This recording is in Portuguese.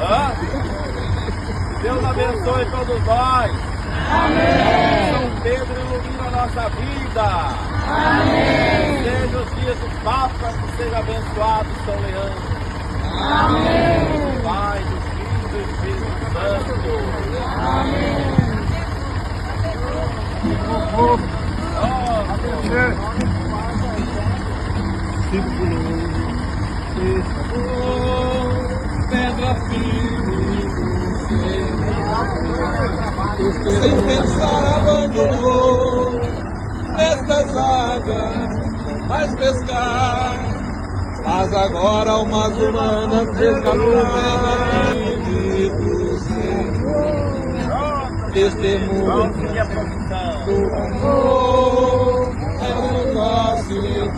Hã? Deus abençoe todos nós. Amém. São Pedro ilumina a nossa vida. Amém. Seja os dias do Papa, que seja abençoado São Leandro. Amém. Pai, do Filho e do Espírito Santo. Amém. Pedra firme, sem pensar abandonou nestas águas, mais pescar. Mas agora almas humanas descaminham do Senhor. Testemunho do amor é o nosso Deus.